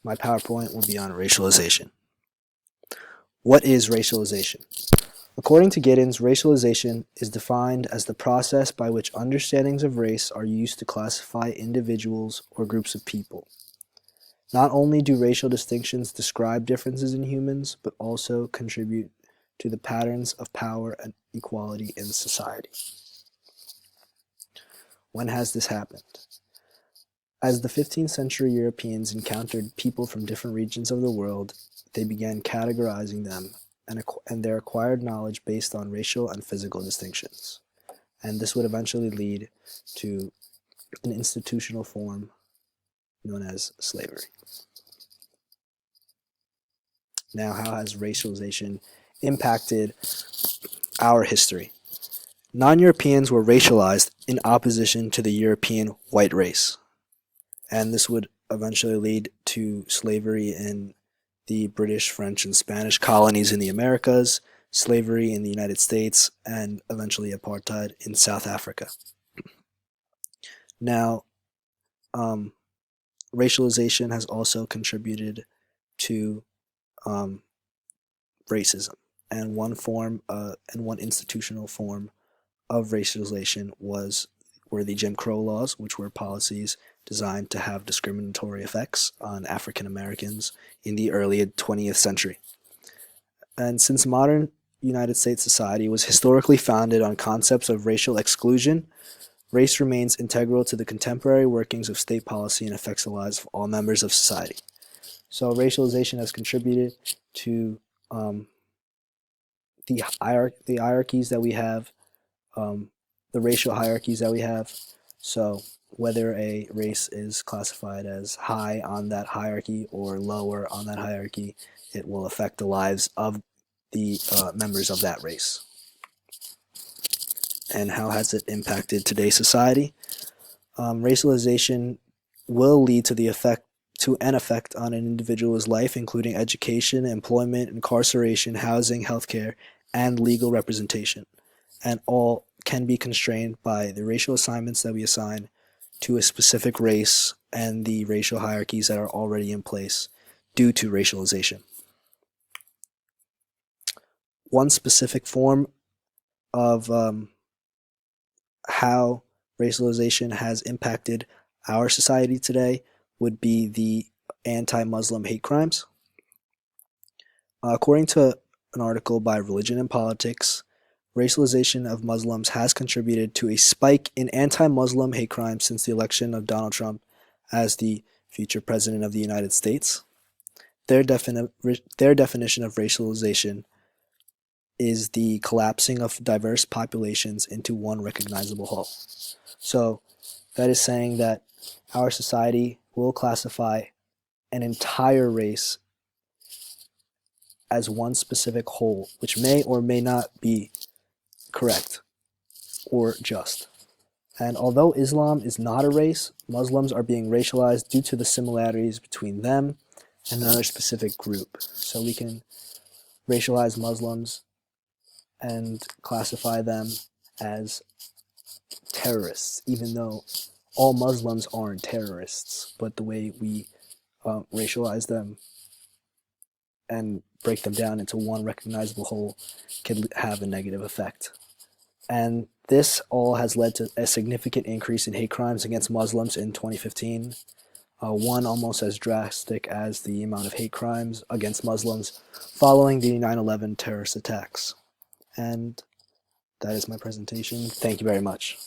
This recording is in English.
My PowerPoint will be on racialization. What is racialization? According to Giddens, racialization is defined as the process by which understandings of race are used to classify individuals or groups of people. Not only do racial distinctions describe differences in humans, but also contribute to the patterns of power and equality in society. When has this happened? As the 15th century Europeans encountered people from different regions of the world, they began categorizing them and their acquired knowledge based on racial and physical distinctions. And this would eventually lead to an institutional form known as slavery. Now, how has racialization impacted our history? Non-Europeans were racialized in opposition to the European white race. And this would eventually lead to slavery in the British, French, and Spanish colonies in the Americas, slavery in the United States, and eventually apartheid in South Africa. Now, racialization has also contributed to racism, and one institutional form of racialization were the Jim Crow laws, which were policies designed to have discriminatory effects on African Americans in the early 20th century. And since modern United States society was historically founded on concepts of racial exclusion, race remains integral to the contemporary workings of state policy and affects the lives of all members of society. So racialization has contributed to the hierarchies that we have, the racial hierarchies that we have. So whether a race is classified as high on that hierarchy or lower on that hierarchy, it will affect the lives of the members of that race. And how has it impacted today's society? Racialization will lead to an effect on an individual's life, including education, employment, incarceration, housing, healthcare, and legal representation. And all can be constrained by the racial assignments that we assign to a specific race and the racial hierarchies that are already in place due to racialization. One specific form of how racialization has impacted our society today would be the anti-Muslim hate crimes. According to an article by Religion and Politics, racialization of Muslims has contributed to a spike in anti-Muslim hate crimes since the election of Donald Trump as the future president of the United States. Their definition of racialization is the collapsing of diverse populations into one recognizable whole. So that is saying that our society will classify an entire race as one specific whole, which may or may not be correct or just. And although Islam is not a race, Muslims are being racialized due to the similarities between them and another specific group. So we can racialize Muslims and classify them as terrorists, even though all Muslims aren't terrorists, but the way we racialize them and break them down into one recognizable whole can have a negative effect. And this all has led to a significant increase in hate crimes against Muslims in 2015, one almost as drastic as the amount of hate crimes against Muslims following the 9/11 terrorist attacks. And that is my presentation. Thank you very much.